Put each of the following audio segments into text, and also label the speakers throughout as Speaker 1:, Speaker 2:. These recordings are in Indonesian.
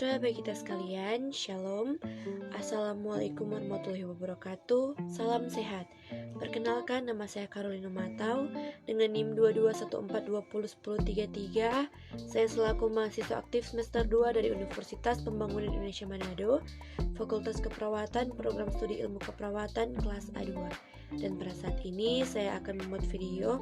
Speaker 1: sejahtera bagi kita sekalian, Shalom. Assalamualaikum warahmatullahi wabarakatuh. Salam sehat. Perkenalkan, nama saya Carolina Matau dengan NIM 2214201033. Saya selaku mahasiswa aktif semester 2 dari Universitas Pembangunan Indonesia Manado, Fakultas Keperawatan, Program Studi Ilmu Keperawatan kelas A2. Dan pada saat ini saya akan membuat video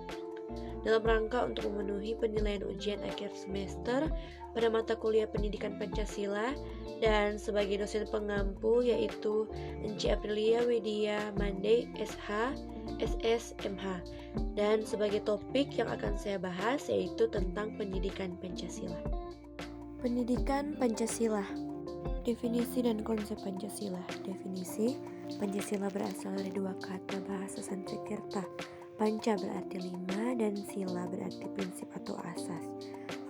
Speaker 1: dalam rangka untuk memenuhi penilaian ujian akhir semester pada mata kuliah Pendidikan Pancasila, dan sebagai dosen pengampu yaitu Enci Aprilia Widya Mande SH, SS, MH. Dan sebagai topik yang akan saya bahas yaitu tentang pendidikan Pancasila. Pendidikan Pancasila. Definisi dan konsep Pancasila. Definisi: Pancasila berasal dari dua kata bahasa Sanskerta. Panca berarti 5 dan sila berarti prinsip atau asas.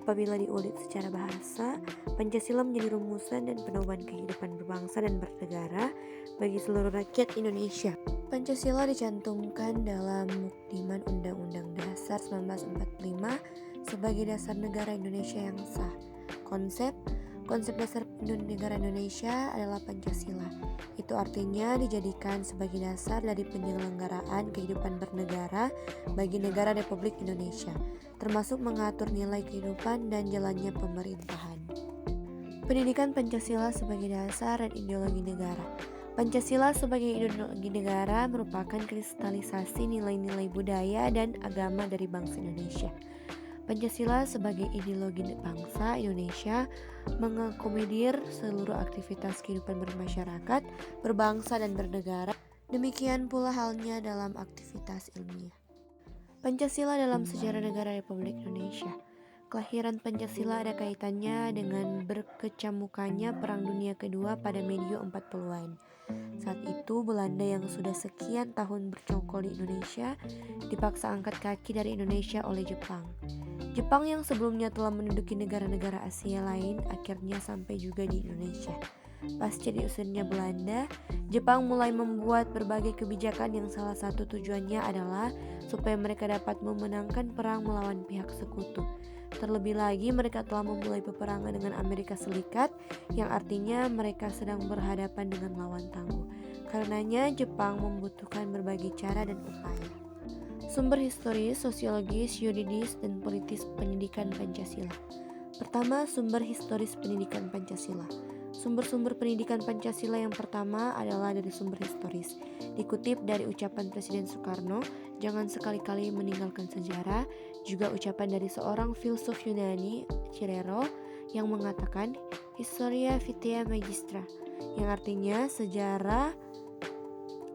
Speaker 1: Apabila diulik secara bahasa, Pancasila menjadi rumusan dan pedoman kehidupan berbangsa dan bernegara bagi seluruh rakyat Indonesia. Pancasila dicantumkan dalam Mukdiman Undang-Undang Dasar 1945 sebagai dasar negara Indonesia yang sah. Konsep dasar negara Indonesia adalah Pancasila. Itu artinya dijadikan sebagai dasar dari penyelenggaraan kehidupan bernegara bagi negara Republik Indonesia, termasuk mengatur nilai kehidupan dan jalannya pemerintahan. Pendidikan Pancasila sebagai dasar dan ideologi negara. Pancasila sebagai ideologi negara merupakan kristalisasi nilai-nilai budaya dan agama dari bangsa Indonesia. Pancasila sebagai ideologi bangsa Indonesia mengakomodir seluruh aktivitas kehidupan bermasyarakat, berbangsa dan bernegara. Demikian pula halnya dalam aktivitas ilmiah. Pancasila dalam sejarah negara Republik Indonesia. Kelahiran Pancasila ada kaitannya dengan berkecamukanya Perang Dunia Kedua pada medio 40-an. Saat itu Belanda yang sudah sekian tahun bercokol di Indonesia dipaksa angkat kaki dari Indonesia oleh Jepang. Jepang yang sebelumnya telah menduduki negara-negara Asia lain akhirnya sampai juga di Indonesia. Pasca diusirnya Belanda, Jepang mulai membuat berbagai kebijakan yang salah satu tujuannya adalah supaya mereka dapat memenangkan perang melawan pihak sekutu. Terlebih lagi mereka telah memulai peperangan dengan Amerika Serikat, yang artinya mereka sedang berhadapan dengan lawan tangguh. Karenanya Jepang membutuhkan berbagai cara dan upaya. Sumber historis, sosiologis, yuridis, dan politis pendidikan Pancasila. Pertama, sumber historis pendidikan Pancasila. Sumber-sumber pendidikan Pancasila yang pertama adalah dari sumber historis. Dikutip dari ucapan Presiden Soekarno, jangan sekali-kali meninggalkan sejarah, juga ucapan dari seorang filsuf Yunani, Cicero, yang mengatakan Historia Vitae Magistra, yang artinya sejarah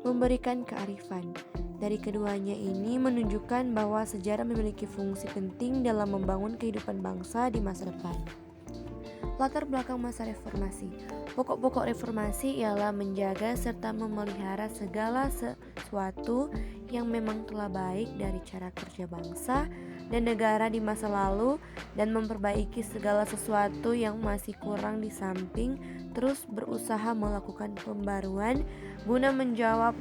Speaker 1: memberikan kearifan. Dari keduanya ini menunjukkan bahwa sejarah memiliki fungsi penting dalam membangun kehidupan bangsa di masa depan. Latar belakang masa reformasi. Pokok-pokok reformasi ialah menjaga serta memelihara segala sesuatu yang memang telah baik dari cara kerja bangsa dan negara di masa lalu, dan memperbaiki segala sesuatu yang masih kurang, di samping terus berusaha melakukan pembaruan guna menjawab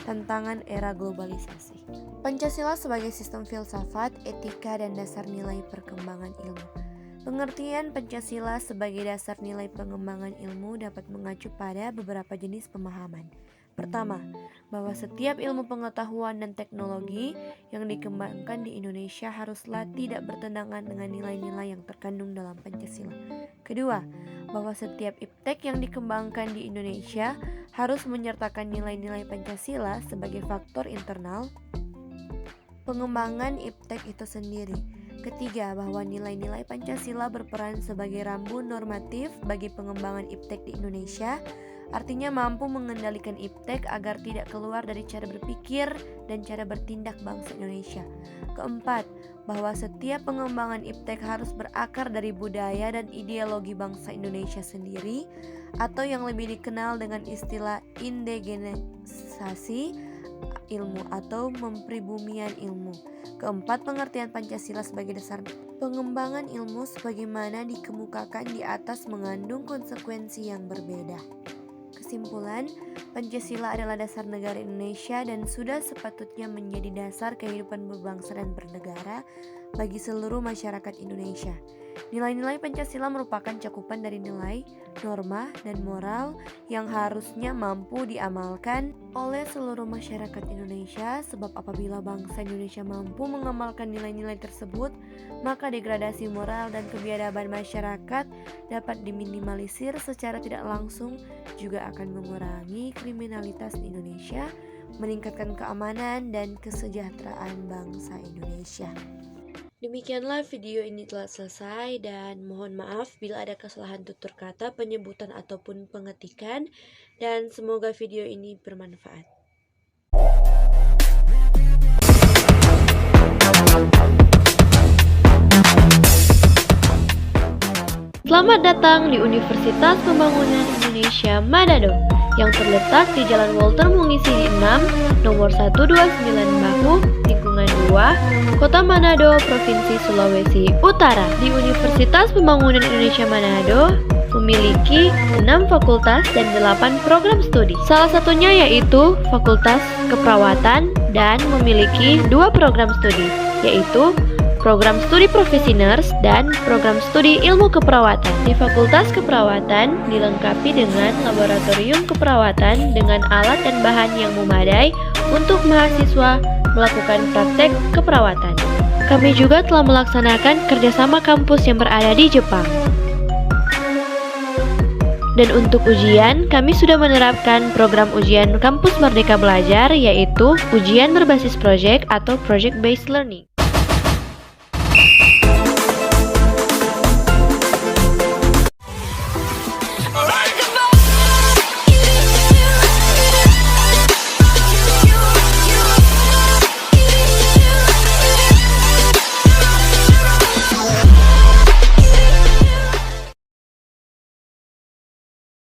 Speaker 1: tantangan era globalisasi. Pancasila sebagai sistem filsafat, etika, dan dasar nilai perkembangan ilmu. Pengertian Pancasila sebagai dasar nilai pengembangan ilmu dapat mengacu pada beberapa jenis pemahaman. Pertama, bahwa setiap ilmu pengetahuan dan teknologi yang dikembangkan di Indonesia haruslah tidak bertentangan dengan nilai-nilai yang terkandung dalam Pancasila. Kedua, bahwa setiap iptek yang dikembangkan di Indonesia harus menyertakan nilai-nilai Pancasila sebagai faktor internal pengembangan iptek itu sendiri. Ketiga, bahwa nilai-nilai Pancasila berperan sebagai rambu normatif bagi pengembangan iptek di Indonesia, artinya mampu mengendalikan iptek agar tidak keluar dari cara berpikir dan cara bertindak bangsa Indonesia. Keempat, bahwa setiap pengembangan iptek harus berakar dari budaya dan ideologi bangsa Indonesia sendiri, atau yang lebih dikenal dengan istilah indigenisasi ilmu atau mempribumian ilmu. Keempat, pengertian Pancasila sebagai dasar pengembangan ilmu sebagaimana dikemukakan di atas mengandung konsekuensi yang berbeda. Kesimpulan, Pancasila adalah dasar negara Indonesia dan sudah sepatutnya menjadi dasar kehidupan berbangsa dan bernegara bagi seluruh masyarakat Indonesia. Nilai-nilai Pancasila merupakan cakupan dari nilai, norma, dan moral yang harusnya mampu diamalkan oleh seluruh masyarakat Indonesia, sebab apabila bangsa Indonesia mampu mengamalkan nilai-nilai tersebut, maka degradasi moral dan kebiadaban masyarakat dapat diminimalisir secara tidak langsung, juga akan mengurangi kriminalitas di Indonesia, meningkatkan keamanan dan kesejahteraan bangsa Indonesia. Demikianlah video ini telah selesai dan mohon maaf bila ada kesalahan tutur kata, penyebutan ataupun pengetikan, dan semoga video ini bermanfaat. Selamat datang di Universitas Pembangunan Indonesia Manado yang terletak di Jalan Walter Mungisini 6, nomor 129 Bahu, lingkungan 2, Kota Manado, Provinsi Sulawesi Utara. Di Universitas Pembangunan Indonesia Manado memiliki 6 fakultas dan 8 program studi. Salah satunya yaitu Fakultas Keperawatan dan memiliki 2 program studi, yaitu Program Studi Profesi Nurse dan Program Studi Ilmu Keperawatan. Di Fakultas Keperawatan dilengkapi dengan laboratorium keperawatan dengan alat dan bahan yang memadai untuk mahasiswa melakukan praktek keperawatan. Kami juga telah melaksanakan kerjasama kampus yang berada di Jepang. Dan untuk ujian, kami sudah menerapkan program ujian Kampus Merdeka Belajar, yaitu ujian berbasis proyek atau Project Based Learning.